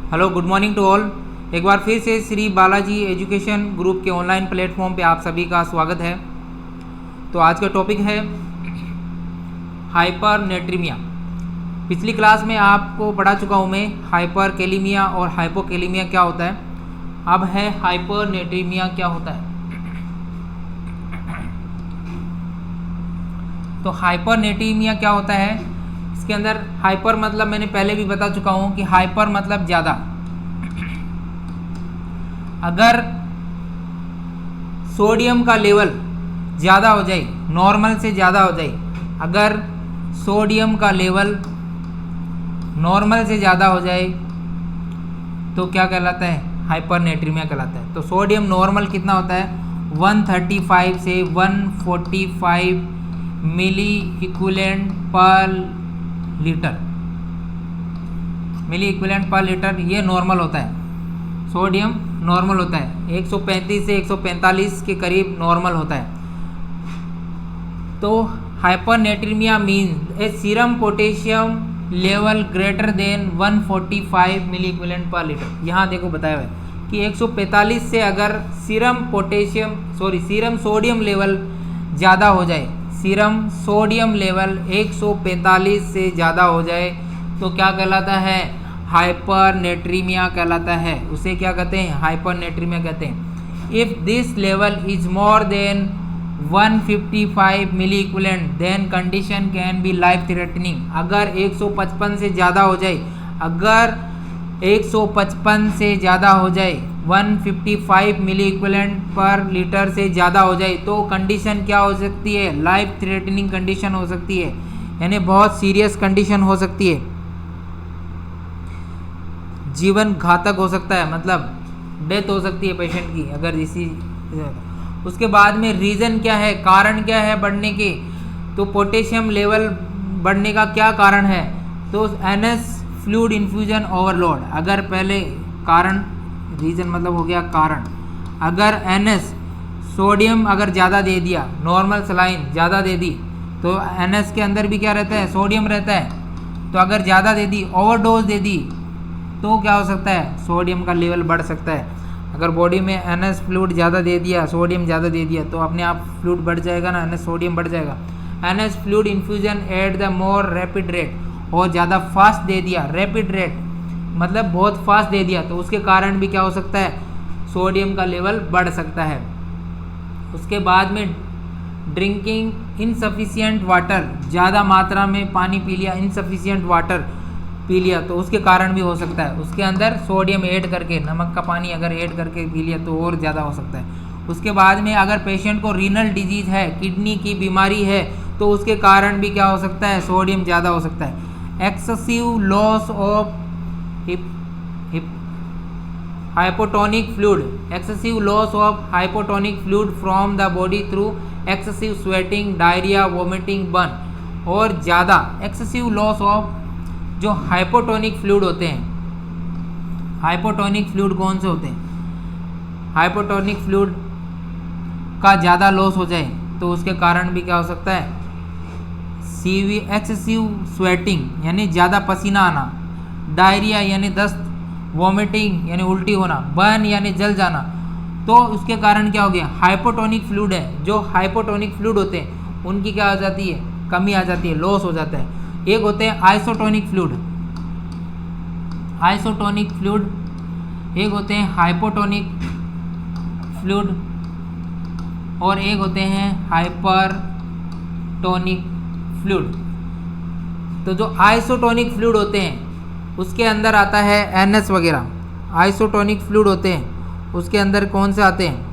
Hello, good morning to all. एक बार फिर से श्री बालाजी एजुकेशन ग्रुप के ऑनलाइन प्लेटफॉर्म पे आप सभी का स्वागत है। तो आज का टॉपिक है हाइपरनेट्रीमिया। पिछली क्लास में आपको पढ़ा चुका हूँ मैं हाइपरकेलेमिया और हाइपोकेलेमिया क्या होता है। अब है हाइपरनेट्रीमिया क्या होता है। तो हाइपरनेट्रीमिया क्या होता है, इसके अंदर हाइपर मतलब मैंने पहले भी बता चुका हूँ कि हाइपर मतलब ज़्यादा। अगर सोडियम का लेवल ज़्यादा हो जाए, नॉर्मल से ज़्यादा हो जाए, अगर सोडियम का लेवल नॉर्मल से ज़्यादा हो जाए तो क्या कहलाता है, हाइपरनेट्रीमिया कहलाता है। तो सोडियम नॉर्मल कितना होता है, 135 से 145 मिली इक्विवेलेंट पर लीटर, मिली इक्विवेलेंट पर लीटर, ये नॉर्मल होता है। सोडियम नॉर्मल होता है 135 से 145 के करीब नॉर्मल होता है। तो hypernatremia means a serum potassium level greater than 145 milliequivalent per litre. यहाँ देखो बताया हुआ है कि 145 से अगर सीरम सोडियम लेवल ज़्यादा हो जाए, सीरम सोडियम लेवल 145 से ज़्यादा हो जाए तो क्या कहलाता है, हाइपरनेट्रीमिया कहलाता है। उसे क्या कहते हैं, हाइपरनेट्रीमिया कहते हैं। If this level is more than 155 milli equivalent then condition can be life threatening. अगर 155 से ज़्यादा हो जाए, अगर 155 से ज़्यादा हो जाए, 155 मिली इक्विवेलेंट पर लीटर से ज़्यादा हो जाए तो कंडीशन क्या हो सकती है, लाइफ थ्रेटनिंग कंडीशन हो सकती है, यानी बहुत सीरियस कंडीशन हो सकती है, जीवन घातक हो सकता है, मतलब डेथ हो सकती है पेशेंट की अगर इसी। उसके बाद में रीज़न क्या है, कारण क्या है बढ़ने के, तो पोटेशियम लेवल बढ़ने का क्या कारण है, तो एनएस फ्लूइड इन्फ्यूजन ओवरलोड। अगर पहले कारण, रीज़न मतलब हो गया कारण, अगर एनएस सोडियम अगर ज़्यादा दे दिया, नॉर्मल सलाइन ज़्यादा दे दी, तो एनएस के अंदर भी क्या रहता है, सोडियम रहता है। तो अगर ज़्यादा दे दी, ओवरडोज दे दी, तो क्या हो सकता है, सोडियम का लेवल बढ़ सकता है। अगर बॉडी में एनएस फ्लूइड ज़्यादा दे दिया, सोडियम ज़्यादा दे दिया, तो अपने आप फ्लूइड बढ़ जाएगा ना, एनएस सोडियम बढ़ जाएगा। NS fluid infusion at the more rapid rate, और ज़्यादा फास्ट दे दिया, रैपिड रेट मतलब बहुत फास्ट दे दिया, तो उसके कारण भी क्या हो सकता है, सोडियम का लेवल बढ़ सकता है। उसके बाद में ड्रिंकिंग इनसफिशिएंट वाटर, ज़्यादा मात्रा में पानी पी लिया, इनसफिशिएंट वाटर पी लिया, तो उसके कारण भी हो सकता है। उसके अंदर सोडियम ऐड करके, नमक का पानी अगर ऐड करके पी लिया तो और ज़्यादा हो सकता है। उसके बाद में अगर पेशेंट को रीनल डिजीज़ है, किडनी की बीमारी है, तो उसके कारण भी क्या हो सकता है, सोडियम ज़्यादा हो सकता है। Excessive loss of hypotonic fluid, excessive loss of hypotonic fluid from the body through excessive sweating, diarrhoea, vomiting, burn, और ज़्यादा एक्सेसिव लॉस ऑफ जो हाइपोटोनिक फ्लूइड होते हैं। हाइपोटोनिक फ्लूइड कौन से होते हैं, हाइपोटोनिक फ्लूइड का ज़्यादा लॉस हो जाए तो उसके कारण भी क्या हो सकता है, एक्सेसिव स्वेटिंग यानी ज़्यादा पसीना आना, डायरिया यानी दस्त, वॉमिटिंग यानी उल्टी होना, बर्न यानी जल जाना, तो उसके कारण क्या हो गया, हाइपोटोनिक फ्लूइड है। जो हाइपोटोनिक फ्लूइड होते हैं उनकी क्या हो जाती है, कमी आ जाती है, लॉस हो जाता है। एक होते हैं आइसोटोनिक फ्लूइड, आइसोटोनिक फ्लूइड, एक होते हैं हाइपोटोनिक फ्लूइड, और एक होते हैं हाइपरटोनिक फ्लूइड। तो जो आइसोटोनिक फ्लूइड होते हैं उसके अंदर आता है एनएस वगैरह। आइसोटोनिक फ्लूइड होते हैं उसके अंदर कौन से आते हैं,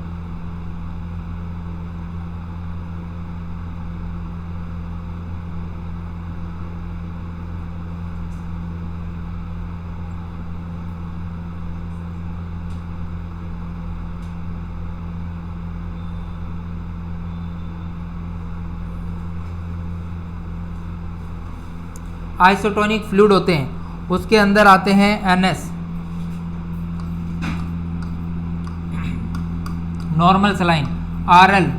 आइसोटोनिक फ्लूइड होते हैं उसके अंदर आते हैं एनएस, नॉर्मल सलाइन, आरएल,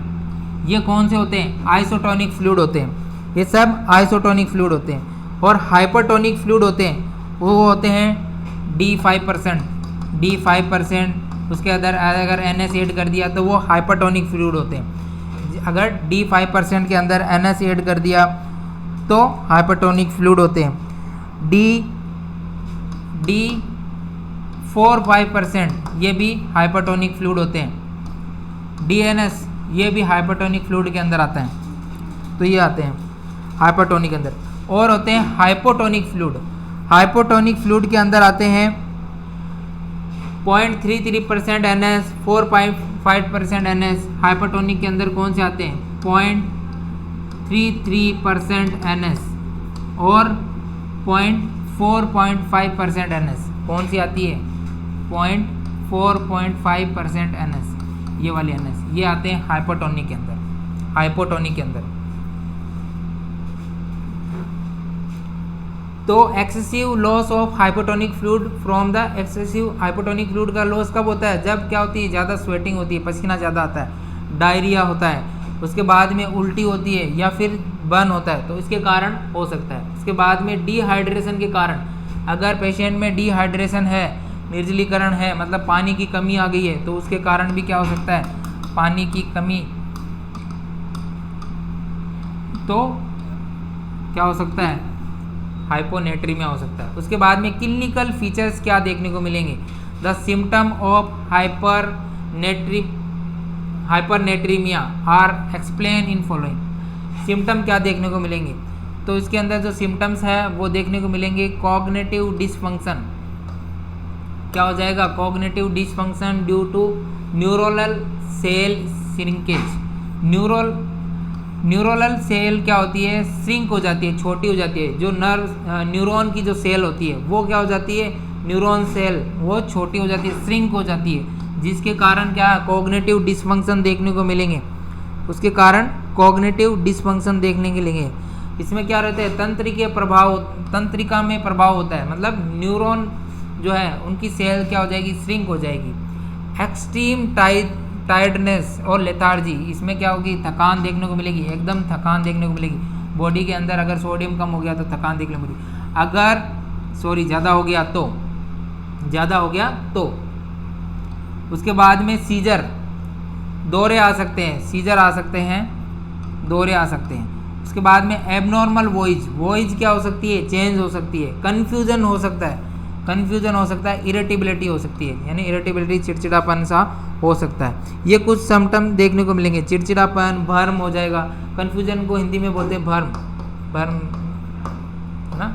ये कौन से होते हैं, आइसोटोनिक फ्लूइड होते हैं। ये सब आइसोटोनिक फ्लूइड होते हैं। और हाइपरटोनिक फ्लूइड होते हैं वो होते हैं डी 5%, उसके अंदर अगर NS ऐड कर दिया तो वो हाइपरटोनिक फ्लूइड होते हैं। अगर डी 5% के अंदर NS ऐड कर दिया तो हाइपरटोनिक फ्लूइड होते हैं। डी 4-5% ये भी हाइपरटोनिक फ्लूइड होते हैं। DNS ये भी हाइपरटोनिक फ्लूइड के अंदर आता है। तो ये आते हैं हाइपरटोनिक के अंदर। और होते हैं हाइपोटोनिक फ्लूइड। हाइपोटोनिक फ्लूइड के अंदर आते हैं 0.33% NS, 4.5% NS। हाइपरटोनिक के अंदर कौन से आते हैं? 0.33% NS और 4.5% NS। कौन सी आती है? 4.5% NS, ये वाले NS, ये आते हैं हाइपोटोनिक के अंदर। हाइपोटोनिक के अंदर तो excessive loss of hypotonic fluid from the excessive hypotonic fluid का लॉस कब होता है? जब क्या होती है? ज़्यादा स्वेटिंग होती है, पसीना ज़्यादा आता है, डायरिया होता है, उसके बाद में उल्टी होती है या फिर बर्न होता है, तो इसके कारण हो सकता है। उसके बाद में डिहाइड्रेशन के कारण, अगर पेशेंट में डिहाइड्रेशन है, निर्जलीकरण है, मतलब पानी की कमी आ गई है, तो उसके कारण भी क्या हो सकता है? पानी की कमी, तो क्या हो सकता है? हाइपोनेट्रीमिया हो सकता है। उसके बाद में क्लिनिकल फीचर्स क्या देखने को मिलेंगे? The symptom of hypernatremia are explain in following. Symptom क्या देखने को मिलेंगे? तो इसके अंदर जो सिम्टम्स है वो देखने को मिलेंगे। कॉग्निटिव डिसफंक्शन, क्या हो जाएगा? Cognitive dysfunction due to neuronal cell shrinkage. Neuronal cell क्या होती है? श्रिंक हो जाती है, छोटी हो जाती है। जो न्यूरॉन की जो सेल होती है वो क्या हो जाती है? न्यूरॉन सेल वो छोटी हो जाती है, श्रिंक हो जाती है, जिसके कारण क्या है? कॉग्निटिव डिसफंक्शन देखने को मिलेंगे। उसके कारण कॉग्निटिव डिसफंक्शन देखने के लिए इसमें क्या रहता है? तंत्रिका में प्रभाव होता है, मतलब न्यूरॉन जो है उनकी सेल क्या हो जाएगी? श्रिंक हो जाएगी। एक्सट्रीम टायर्डनेस और लेथार्जी, इसमें क्या होगी? थकान देखने को मिलेगी, एकदम थकान देखने को मिलेगी। बॉडी के अंदर अगर सोडियम कम हो गया तो थकान देखने को मिलेगी, अगर ज़्यादा हो गया तो। उसके बाद में सीजर, दौरे आ सकते हैं। उसके बाद में एबनॉर्मल वॉइस क्या हो सकती है? चेंज हो सकती है। कन्फ्यूजन हो सकता है, इरिटेबिलिटी हो सकती है, यानी इरिटेबिलिटी, चिड़चिड़ापन सा हो सकता है। ये कुछ सिम्टम देखने को मिलेंगे। चिड़चिड़ापन, भर्म हो जाएगा। कन्फ्यूजन को हिंदी में बोलते हैं भर्म है ना,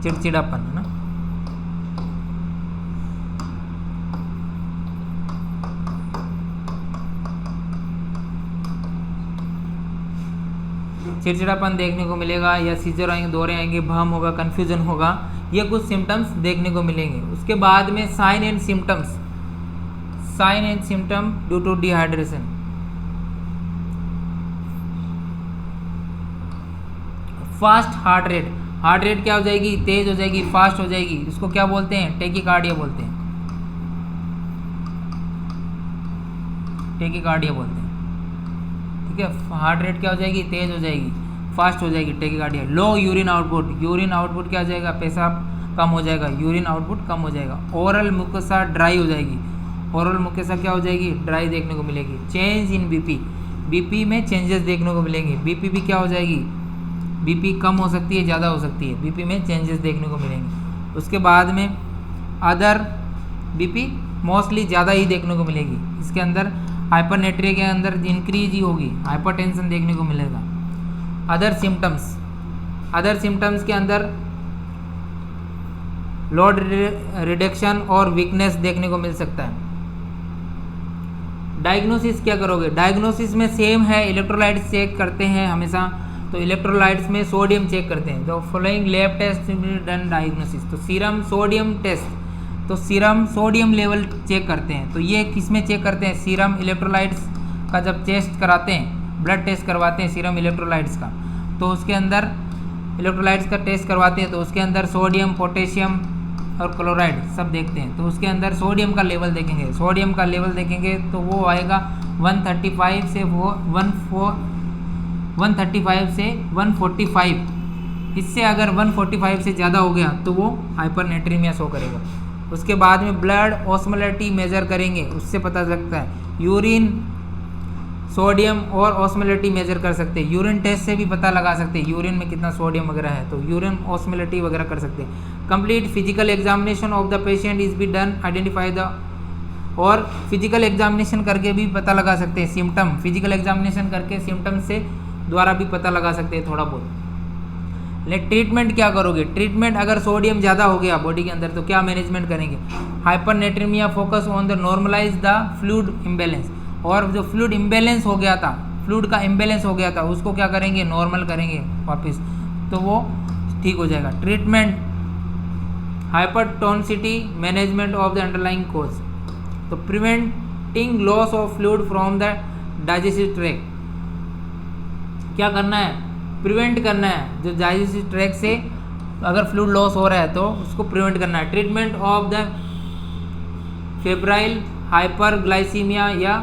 चिड़चिड़ापन है ना। चिड़चिड़ापन देखने को मिलेगा, या सीजर आएंगे, दौरे आएंगे, भ्रम होगा, कन्फ्यूजन होगा। ये कुछ सिम्टम्स देखने को मिलेंगे। उसके बाद में sign and symptom due to dehydration. Fast heart rate क्या हो जाएगी? तेज हो जाएगी, फास्ट हो जाएगी। इसको क्या बोलते हैं? टेकिकार्डिया बोलते हैं। ठीक है, हार्ट रेट क्या हो जाएगी? तेज हो जाएगी, फास्ट हो जाएगी, टेकिकार्डिया। लो यूरिन आउटपुट क्या हो जाएगा? पेशाब कम हो जाएगा, यूरिन आउटपुट कम हो जाएगा। ओरल मुकोसा ड्राई हो जाएगी, क्या हो जाएगी? ड्राई देखने को मिलेगी। चेंज इन बीपी में चेंजेस देखने को मिलेंगे। बीपी भी क्या हो जाएगी? बीपी कम हो सकती है, ज़्यादा हो सकती है, बीपी में चेंजेस देखने को मिलेंगे। उसके बाद में अदर बीपी मोस्टली ज़्यादा ही देखने को मिलेगी। इसके अंदर हाइपरनेट्रिया के अंदर इंक्रीज ही होगी, हाइपरटेंशन देखने को मिलेगा। अदर सिम्टम्स के अंदर लोड रिडक्शन और वीकनेस देखने को मिल सकता है। डायग्नोसिस क्या करोगे? डायग्नोसिस में सेम है, इलेक्ट्रोलाइट्स चेक करते हैं हमेशा। तो इलेक्ट्रोलाइट्स में सोडियम चेक करते हैं। तो following lab test done diagnosis. तो सीरम सोडियम टेस्ट, तो सीरम सोडियम लेवल चेक करते हैं। तो ये किस में चेक करते हैं? सीरम इलेक्ट्रोलाइट्स का जब टेस्ट कराते हैं, ब्लड टेस्ट करवाते हैं सीरम इलेक्ट्रोलाइट्स का, तो उसके अंदर इलेक्ट्रोलाइट्स का टेस्ट करवाते हैं, तो उसके अंदर सोडियम, पोटेशियम और क्लोराइड सब देखते हैं। तो उसके अंदर सोडियम का लेवल देखेंगे, तो वो आएगा 135 से 140 135 से 145, इससे अगर 145 से ज़्यादा हो गया तो वो हाइपरनेट्रीमिया शो करेगा। उसके बाद में ब्लड ऑस्मोलैरिटी मेजर करेंगे, उससे पता लगता है। यूरिन सोडियम और ऑस्मोलैरिटी मेजर कर सकते हैं, यूरिन टेस्ट से भी पता लगा सकते हैं यूरिन में कितना सोडियम वगैरह है, तो यूरिन ऑस्मोलैरिटी वगैरह कर सकते हैं। Complete physical examination of the patient is be done, identify the, और फिजिकल एग्जामिनेशन करके भी पता लगा सकते हैं सिम्टम, फिजिकल एग्जामिनेशन करके सिम्टम से द्वारा भी पता लगा सकते हैं थोड़ा बहुत। लेकिन ट्रीटमेंट क्या करोगे? ट्रीटमेंट अगर सोडियम ज़्यादा हो गया बॉडी के अंदर तो क्या मैनेजमेंट करेंगे? Hypernatremia focus on the normalize the fluid imbalance, और जो फ्लूइड इम्बैलेंस हो गया था, फ्लूइड का इम्बैलेंस हो गया था, उसको क्या करेंगे? नॉर्मल करेंगे वापस, तो वो ठीक हो जाएगा। Treatment hypertonicity, management of the underlying cause, तो preventing loss of fluid from the digestive tract, क्या करना है? प्रिवेंट करना है, जो डाइजेस्टिव ट्रैक्ट से अगर फ्लूइड लॉस हो रहा है तो उसको प्रिवेंट करना है। Treatment of the febrile hyperglycaemia या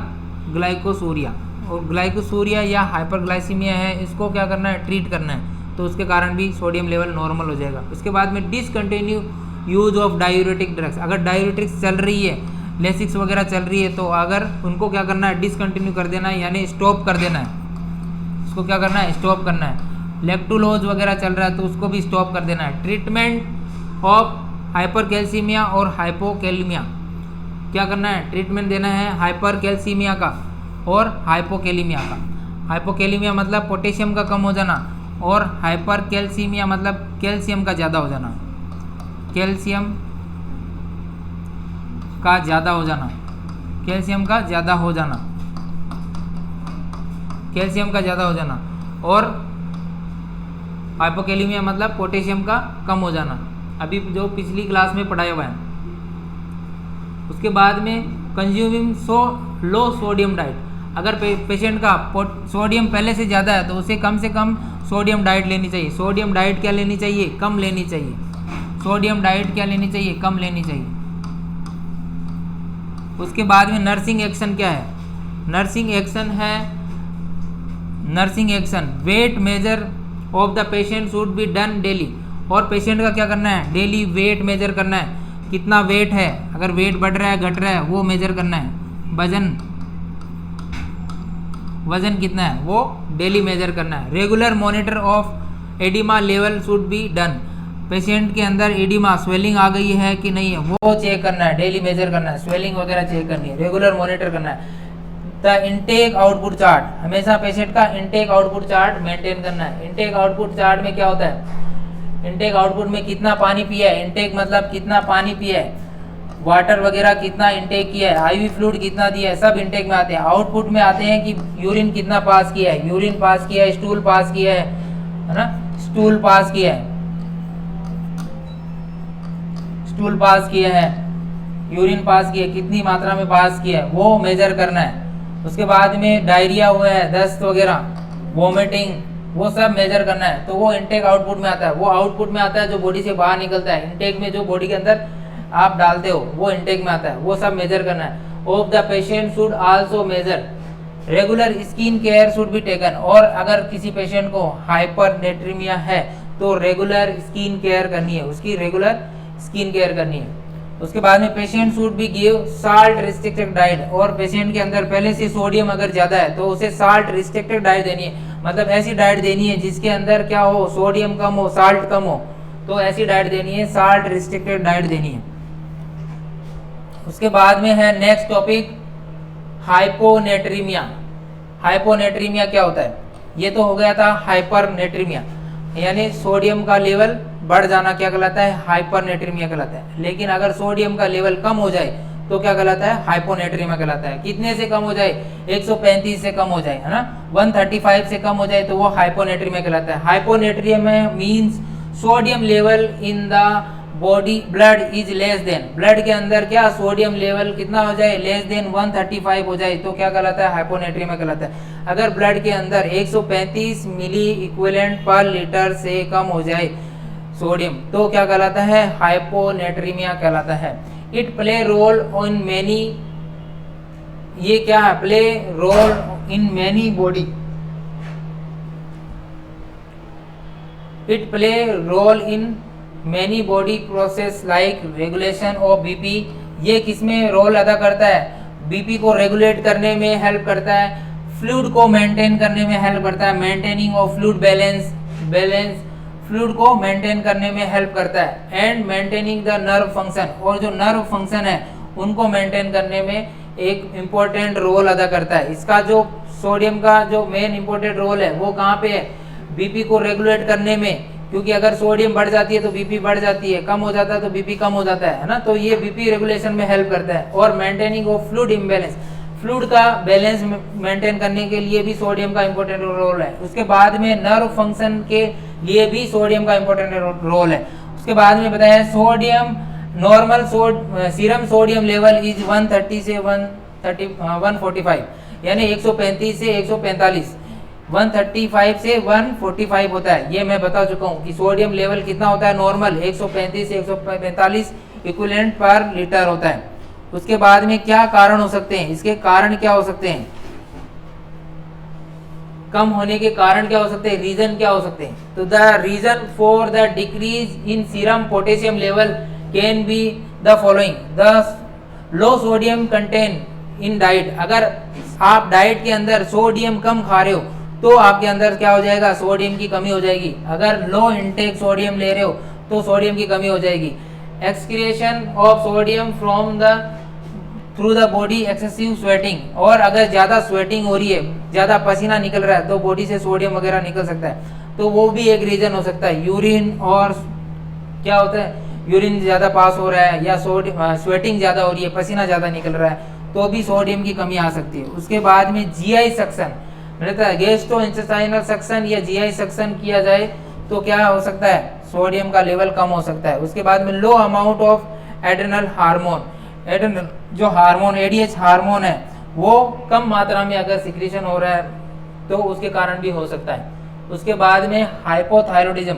ग्लाइकोसूरिया, और ग्लाइकोसूरिया या हाइपरग्लाइसीमिया है, इसको क्या करना है? ट्रीट करना है, तो उसके कारण भी सोडियम लेवल नॉर्मल हो जाएगा। उसके बाद में discontinue use of diuretic drugs, अगर डायूरेटिक्स चल रही है, लेसिक्स वगैरह चल रही है, तो अगर उनको क्या करना है? डिसकंटिन्यू कर देना है, यानी स्टॉप कर देना है, उसको क्या करना है? स्टॉप करना है। लेक्टुलोज वगैरह चल रहा है तो उसको भी स्टॉप कर देना है। ट्रीटमेंट ऑफ हाइपरकैल्सीमिया और हाइपोकैलेमिया, क्या करना है? ट्रीटमेंट देना है हाइपरकैल्सीमिया का और हाइपोकैलेमिया का। हाइपोकैलेमिया मतलब पोटेशियम का कम हो जाना, और हाइपरकैल्सीमिया मतलब कैल्शियम का ज़्यादा हो जाना, कैल्शियम का ज़्यादा हो जाना, कैल्शियम का ज़्यादा हो जाना, कैल्शियम का ज़्यादा हो जाना, और हाइपोकैलेमिया मतलब पोटेशियम का कम हो जाना, अभी जो पिछली क्लास में पढ़ाया हुआ है। उसके बाद में कंज्यूमिंग लो सोडियम डाइट, अगर पेशेंट का सोडियम पहले से ज़्यादा है तो उसे कम से कम सोडियम डाइट लेनी चाहिए। सोडियम डाइट क्या लेनी चाहिए? कम लेनी चाहिए। सोडियम डाइट क्या लेनी चाहिए? कम लेनी चाहिए। उसके बाद में नर्सिंग एक्शन क्या है? नर्सिंग एक्शन है, nursing action weight measure of the patient should be done daily, और पेशेंट का क्या करना है? डेली वेट मेजर करना है, कितना वेट है, अगर वेट बढ़ रहा है घट रहा है वो मेजर करना है। वजन कितना है वो डेली मेजर करना है। Regular monitor of oedema level should be done, patient के अंदर एडिमा स्वेलिंग आ गई है कि नहीं है वो चेक करना है, डेली मेजर करना है, स्वेलिंग वगैरह चेक करनी है, रेगुलर मॉनिटर करना है। द इनटेक आउटपुट चार्ट, हमेशा पेशेंट का इनटेक आउटपुट चार्ट मेंटेन करना है। इनटेक आउटपुट चार्ट में क्या होता है? इनटेक आउटपुट में कितना पानी पिया है, इनटेक मतलब कितना पानी पिया है, वाटर वगैरह कितना इनटेक किया है, आईवी फ्लूइड कितना दिया है, सब इनटेक में आते हैं। आउटपुट में आते हैं कि यूरिन कितना पास किया है, यूरिन पास किया है, स्टूल पास किया है ना, स्टूल पास किया है, स्टूल पास किया है, यूरिन पास किया है, कितनी मात्रा में पास किया है वो मेजर करना है। उसके बाद में डायरिया हुआ है, दस्त वगैरह, वोमिटिंग, वो सब मेजर करना है, तो वो इनटेक आउटपुट में आता है। वो आउटपुट में आता है जो बॉडी से बाहर निकलता है, इनटेक में जो बॉडी के अंदर आप डालते हो वो इनटेक में आता है, वो सब मेजर करना है। Of the patient should also measure regular skin care should be taken, और अगर किसी पेशेंट को हाइपरनेट्रीमिया है तो रेगुलर स्किन केयर करनी है, उसकी रेगुलर स्किन केयर करनी है। उसके बाद में patient should B give salt restricted diet, और पेशेंट के अंदर पहले से सोडियम अगर ज़्यादा है तो उसे साल्ट रिस्ट्रिक्टेड डाइट देनी है, मतलब ऐसी डाइट देनी है जिसके अंदर क्या हो, सोडियम कम हो, साल्ट कम हो, तो ऐसी डाइट देनी है, साल्ट रिस्ट्रिक्टेड डाइट देनी है। उसके बाद में है नेक्स्ट टॉपिक हाइपोनेट्रीमिया। हाइपोनेट्रीमिया क्या होता है? ये तो हो गया था हाइपरनेट्रीमिया, यानी सोडियम का लेवल बढ़ जाना क्या कहलाता है? हाइपरनेट्रीमिया कहलाता है। लेकिन अगर सोडियम का लेवल कम हो जाए तो क्या कहलाता है? हाइपोनेट्रीमिया कहलाता है। कितने से कम हो जाए? 135 से कम हो जाए, है ना, 135 से कम हो जाए तो वो हाइपोनेट्रीमिया कहलाता है। Hyponatraemia means sodium level in the body blood is less than, blood के अंदर क्या सोडियम लेवल कितना हो जाए? लेस देन 135 हो जाए तो क्या कहलाता है? हाइपोनेट्रीमिया कहलाता है। अगर ब्लड के अंदर 135 मिली इक्विवेलेंट पर लीटर से कम हो जाए सोडियम तो क्या कहलाता है? हाइपोनेट्रीमिया कहलाता है। It play role in many, ये क्या है? Play role in many body, it play role in many body process like regulation of BP. ये किस में रोल अदा करता है? बीपी को रेगुलेट करने में हेल्प करता है, फ्लूइड को मेंटेन करने में हेल्प करता है, maintaining of fluid balance fluid को मेंटेन करने में हेल्प करता है, and maintaining the nerve function, और जो नर्व फंक्शन है उनको मेंटेन करने में एक इम्पोर्टेंट रोल अदा करता है। इसका जो सोडियम का जो मेन इम्पोर्टेंट रोल है वो कहाँ पे है? बीपी को रेगुलेट करने में, क्योंकि अगर सोडियम बढ़ जाती है तो बीपी बढ़ जाती है, कम हो जाता है तो बीपी कम हो जाता है ना, तो ये बीपी रेगुलेशन में हेल्प करता है। और maintaining of fluid imbalance, fluid का बैलेंस मेंटेन करने के लिए भी सोडियम का इंपॉर्टेंट रोल है। उसके बाद में नर्व फंक्शन के लिए भी सोडियम का इंपॉर्टेंट रोल है। उसके बाद में बताया sodium normal serum sodium level is 130 से 145, यानी 135 से 145, 135 से 145 होता है। ये मैं बता चुका हूँ कि सोडियम लेवल कितना होता है नॉर्मल, 135 से 145 इक्विवेलेंट पर लीटर होता है। उसके बाद में क्या कारण हो सकते हैं? इसके कारण क्या हो सकते हैं? कम होने के कारण क्या हो सकते हैं? रीजन क्या हो सकते हैं? तो the reason for the decrease in serum potassium level can be the following, the low sodium content in diet. अगर आप डाइट के अंदर सोडियम कम खा रहे हो तो आपके अंदर क्या हो जाएगा? सोडियम की कमी हो जाएगी। अगर लो इनटेक सोडियम ले रहे हो तो सोडियम की कमी हो जाएगी। Excretion of sodium from the through the body excessive sweating, और अगर ज़्यादा स्वेटिंग हो रही है, ज़्यादा पसीना निकल रहा है तो बॉडी से सोडियम वगैरह निकल सकता है, तो वो भी एक रीज़न हो सकता है। यूरिन, और क्या होता है, यूरिन ज़्यादा पास हो रहा है या स्वेटिंग ज़्यादा हो रही है, पसीना ज़्यादा निकल रहा है, तो भी सोडियम की कमी आ सकती है। उसके बाद में जीआई सक्शन रहता है, गैस्ट्रोइंटेस्टाइनल सक्शन या जीआई सक्शन किया जाए तो क्या हो सकता है? सोडियम का लेवल कम हो सकता है। उसके बाद में लो amount of adrenal hormone, adrenal जो हार्मोन एडीएच हार्मोन है वो कम मात्रा में अगर सिक्रीशन हो रहा है तो उसके कारण भी हो सकता है। उसके बाद में हाइपोथायरॉयडिज्म,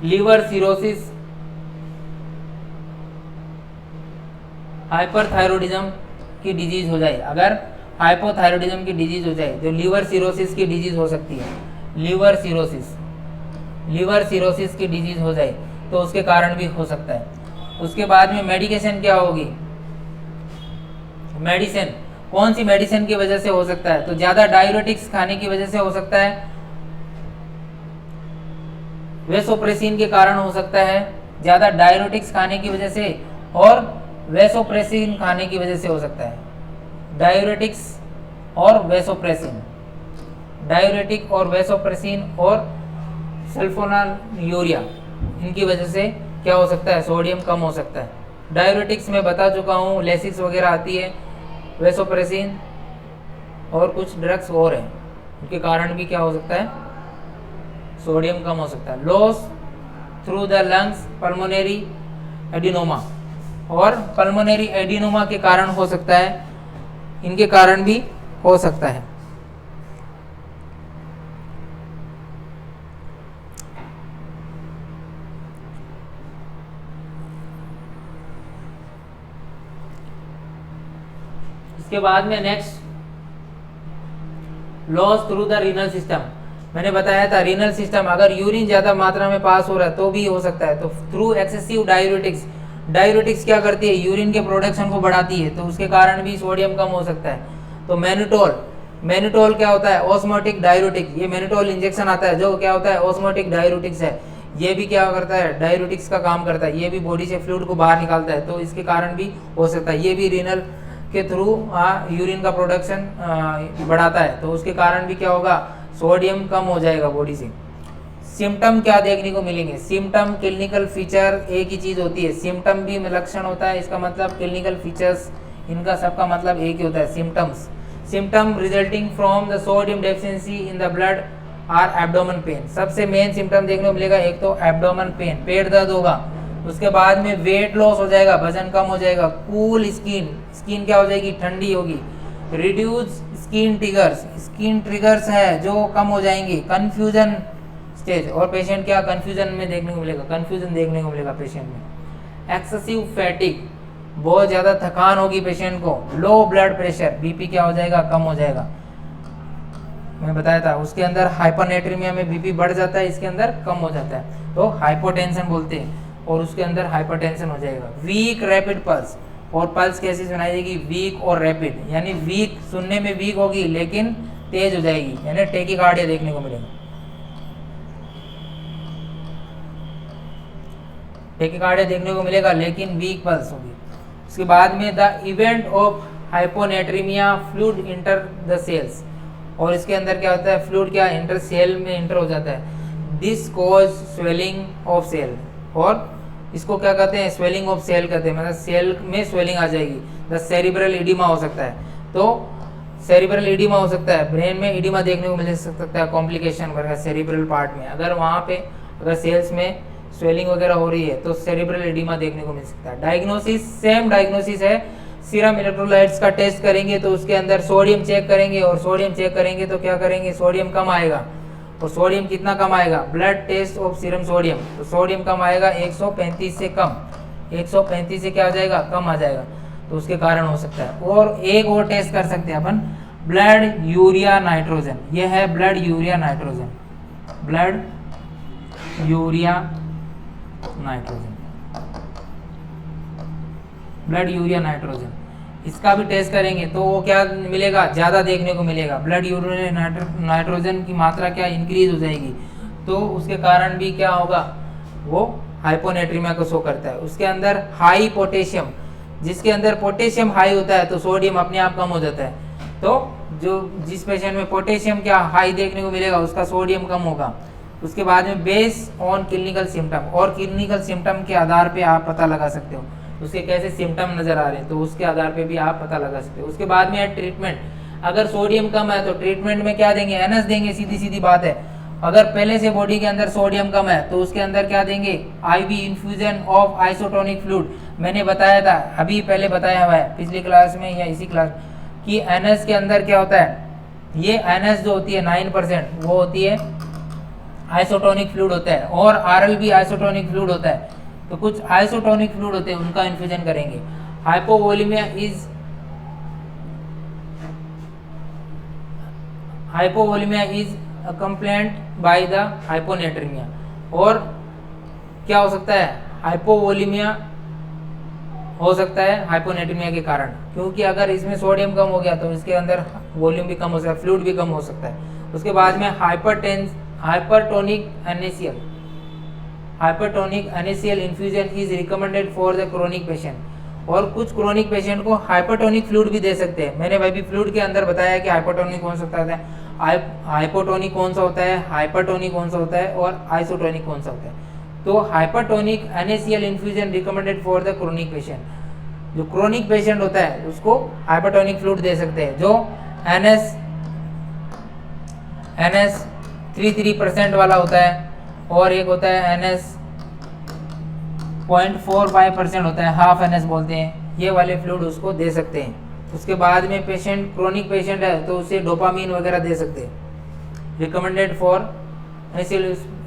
लीवर सिरोसिस, हाइपरथायरॉयडिज्म की डिजीज हो जाए, अगर हाइपोथायरॉयडिज्म की डिजीज हो जाए तो लीवर सिरोसिस की डिजीज हो सकती है। लीवर सिरोसिस की डिजीज हो जाए तो उसके कारण भी हो सकता है। उसके बाद में मेडिकेशन क्या होगी? मेडिसिन, कौन सी मेडिसिन की वजह से हो सकता है? तो ज्यादा डायूरेटिक्स खाने की वजह से हो सकता है, वेसोप्रेसिन के कारण हो सकता है, ज्यादा डायूरेटिक्स खाने की वजह से, और वेसोप्रेसिन खाने की वजह से हो सकता है। डायूरेटिक्स और वेसोप्रेसिन, डायूरेटिक और वेसोप्रेसिन और सल्फोनाल्यूरिया, इनकी वजह से क्या हो सकता है? सोडियम कम हो सकता है। डायूरेटिक्स में बता चुका हूँ, लेसिक्स वगैरह आती है, वेसोप्रेसिन और कुछ ड्रग्स और हैं, उनके कारण भी क्या हो सकता है? सोडियम कम हो सकता है। Loss through the lungs, pulmonary adenoma, और पल्मोनरी एडिनोमा के कारण हो सकता है, इनके कारण भी हो सकता है। इसके बाद में next, loss through the renal system. मैंने बताया था रीनल सिस्टम, अगर यूरिन ज्यादा मात्रा में पास हो रहा है तो भी हो सकता है। तो थ्रू एक्सेसिव डायूरेटिक्स, डायूरेटिक्स क्या करती है? यूरिन के प्रोडक्शन को बढ़ाती है, तो उसके कारण भी सोडियम कम हो सकता है। तो मैनिटोल क्या होता है? Osmotic diuretic. ये मैनिटोल इंजेक्शन आता है जो क्या होता है? ऑस्मोटिक डायूरेटिक्स है। ये भी क्या करता है? डायूरेटिक्स का काम करता है। ये भी बॉडी से फ्लूइड को बाहर निकालता है, तो इसके कारण भी हो सकता है। ये भी रीनल के थ्रू यूरिन का प्रोडक्शन बढ़ाता है, तो उसके कारण भी क्या होगा? सोडियम कम हो जाएगा बॉडी से। सिम्टम क्या देखने को मिलेंगे? सिम्टम, क्लिनिकल फीचर एक ही चीज होती है। सिम्टम भी लक्षण होता है, इसका मतलब क्लिनिकल फीचर्स, इनका सबका मतलब एक ही होता है, symptoms. Symptom resulting from the sodium deficiency in the blood are abdomen pain. सबसे मेन सिम्टम देखने को मिलेगा, एक तो एब्डोमेन पेन, पेट दर्द होगा। उसके बाद में वेट लॉस हो जाएगा, वजन कम हो जाएगा। कूल स्किन, स्किन क्या हो जाएगी? ठंडी होगी। Reduce skin triggers, skin triggers है जो कम हो जाएंगे। कन्फ्यूजन स्टेज, और पेशेंट क्या कन्फ्यूजन में देखने को मिलेगा? कन्फ्यूजन देखने को मिलेगा पेशेंट में। एक्सेसिव फैटिक, बहुत ज़्यादा थकान होगी पेशेंट को। लो ब्लड प्रेशर, बीपी क्या हो जाएगा? कम हो जाएगा। मैं बताया था, उसके अंदर हाइपरनेट्रीमिया में बीपी बढ़ जाता है, इसके अंदर कम हो जाता है, तो हाइपोटेंशन बोलते हैं, और उसके अंदर हाइपरटेंशन हो जाएगा। वीक रैपिड पल्स, और पल्स कैसी सुनाई देगी, वीक और रैपिड, यानी वीक सुनने में वीक होगी लेकिन तेज हो जाएगी, यानी टैकीकार्डिया देखने को मिलेगा, टैकीकार्डिया देखने को मिलेगा लेकिन वीक पल्स होगी। उसके बाद में the event of hyponatremia, fluid enter the cells, और इसके अंदर क्या होता है, फ्लूइड क्या इंटर सेल में इंटर हो जाता है। This cause swelling of cell, और इसको क्या कहते हैं, स्वेलिंग ऑफ सेल कहते हैं, मतलब सेल में स्वेलिंग आ जाएगी। द सेरिब्रल इडिमा हो सकता है, तो सेरिब्रल इडिमा हो सकता है, ब्रेन में इडिमा देखने को मिल सकता है, कॉम्प्लिकेशन वगैरह सेरिब्रल पार्ट में, अगर वहाँ पे अगर सेल्स में स्वेलिंग वगैरह हो रही है तो सेरिब्रल इडिमा देखने को मिल सकता है। डायग्नोसिस सेम डायग्नोसिस है, सीरम इलेक्ट्रोलाइट्स का टेस्ट करेंगे तो उसके अंदर सोडियम चेक करेंगे, और सोडियम चेक करेंगे तो क्या करेंगे, सोडियम कम आएगा, और सोडियम कितना कम आएगा, blood test of serum sodium, तो सोडियम कम आएगा 135 से कम, 135 से क्या आ जाएगा, कम आ जाएगा, तो उसके कारण हो सकता है। और एक और टेस्ट कर सकते हैं अपन, ब्लड यूरिया नाइट्रोजन, ये है blood urea nitrogen, blood urea nitrogen, blood urea nitrogen, इसका भी टेस्ट करेंगे तो वो क्या मिलेगा, ज़्यादा देखने को मिलेगा, ब्लड यूरिया नाइट्रोजन की मात्रा क्या इंक्रीज हो जाएगी, तो उसके कारण भी क्या होगा, वो हाइपोनेट्रीमिया को शो करता है। उसके अंदर हाई पोटेशियम, जिसके अंदर पोटेशियम हाई होता है तो सोडियम अपने आप कम हो जाता है, तो जो जिस पेशेंट में पोटेशियम क्या हाई देखने को मिलेगा उसका सोडियम कम होगा। उसके बाद में बेस ऑन क्लिनिकल सिम्टम, और क्लिनिकल सिम्टम के आधार पे आप पता लगा सकते हो उसके कैसे सिम्टम नजर आ रहे हैं, तो उसके आधार पे भी आप पता लगा सकते हो। उसके बाद में है ट्रीटमेंट, अगर सोडियम कम है तो ट्रीटमेंट में क्या देंगे, एनएस देंगे, सीधी सीधी बात है। अगर पहले से बॉडी के अंदर सोडियम कम है तो उसके अंदर क्या देंगे, IV infusion of isotonic fluid. मैंने बताया था, अभी पहले बताया हुआ है पिछली क्लास में या इसी क्लास कि एनएस के अंदर क्या होता है, ये एनएस जो होती है 9% वो होती है आइसोटोनिक फ्लूइड होता है, और आरएल भी आइसोटोनिक फ्लूइड होता है, तो कुछ आइसोटोनिक फ्लूइड होते हैं उनका इन्फ्यूजन करेंगे। Hypovolemia is complaint by the hyponatremia, और क्या हो सकता है, हाइपोवोलेमिया हो सकता है हाइपोनेट्रीमिया के कारण, क्योंकि अगर इसमें सोडियम कम हो गया तो इसके अंदर वॉल्यूम भी कम हो सकता है, फ्लूइड भी कम हो सकता है। उसके बाद में हाइपरटोनिक एनेसियल infusion is recommended for the chronic patient, और कुछ क्रोनिक पेशेंट को हाइपरटोनिक फ्लूइड भी दे सकते हैं। मैंने भाई भी फ्लूइड के अंदर बताया कि हाइपरटोनिक कौन सा होता है, हाइपोटोनिक कौन सा होता है, हाइपरटोनिक कौन सा होता है, और आइसोटोनिक कौन सा होता है। तो हाइपरटोनिक एनेसियल infusion recommended for the chronic patient, जो क्रोनिक पेशेंट होता है उसको हाइपरटोनिक फ्लूइड दे सकते हैं, जो NS 3% वाला होता है, और एक होता है NS 0.45% होता है, हाफ NS बोलते हैं, ये वाले फ्लूइड उसको दे सकते हैं। उसके बाद में पेशेंट क्रोनिक पेशेंट है तो उसे डोपामीन वगैरह दे सकते हैं, recommended for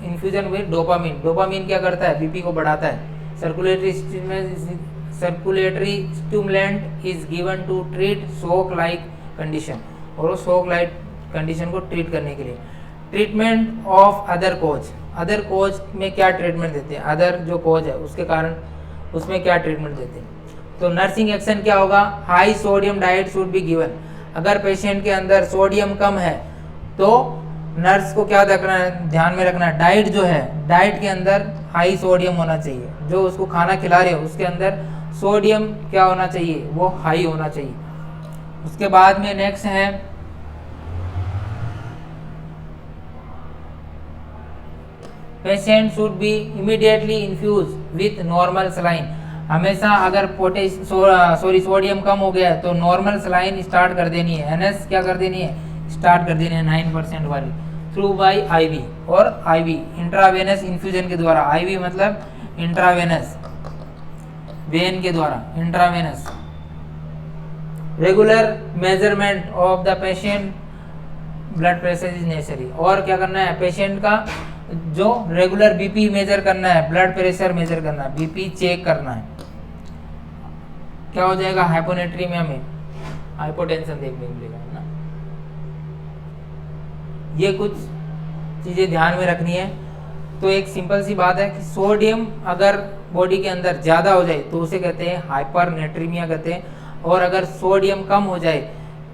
infusion with dopamine. Dopamine क्या करता है, बीपी को बढ़ाता है। Circulatory stimulant is given to treat shock like condition, और वो शॉक लाइक कंडीशन को ट्रीट करने के लिए। Treatment of other cause, other cause में क्या ट्रीटमेंट देते हैं, अदर जो कोज है उसके कारण उसमें क्या ट्रीटमेंट देते हैं। तो नर्सिंग एक्शन क्या होगा, high sodium diet should be given. अगर पेशेंट के अंदर सोडियम कम है तो नर्स को क्या रखना है, ध्यान में रखना है, डाइट जो है डाइट के अंदर हाई सोडियम होना चाहिए, जो उसको खाना खिला रहे हो उसके अंदर सोडियम क्या होना चाहिए, वो हाई होना चाहिए। उसके बाद में नेक्स्ट है patient should be immediately infuse with normal saline. हमेशा अगर सोडियम कम हो गया है तो नॉर्मल सलाइन स्टार्ट कर देनी है, एनएस क्या कर देनी है, स्टार्ट कर देनी है 9% वाली, थ्रू बाय आईवी, और आईवी इंट्रावेनस इन्फ्यूजन के द्वारा। आईवी मतलब इंट्रावेनस, वेन के द्वारा, intravenous. Regular measurement of the patient blood pressure is necessary, और क्या करना है, पेशेंट का जो रेगुलर बीपी मेजर करना है, ब्लड प्रेशर मेजर करना है, बीपी चेक करना है। क्या हो जाएगा, हाइपोनेट्रीमिया में हाइपोटेंशन देखने को मिलेगा ना। ये कुछ चीज़ें ध्यान में रखनी है। तो एक सिंपल सी बात है कि सोडियम अगर बॉडी के अंदर ज़्यादा हो जाए तो उसे कहते हैं हाइपरनेट्रीमिया कहते हैं, और अगर सोडियम कम हो जाए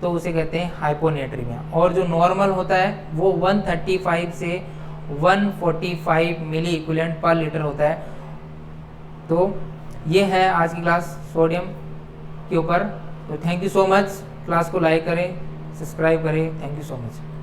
तो उसे कहते हैं हाइपोनेट्रीमिया। और जो नॉर्मल होता है वो 135 से 145 मिली इक्विवेलेंट पर लीटर होता है। तो ये है आज की क्लास सोडियम के ऊपर। तो thank you so much. Class को लाइक करें, सब्सक्राइब करें। Thank you so much.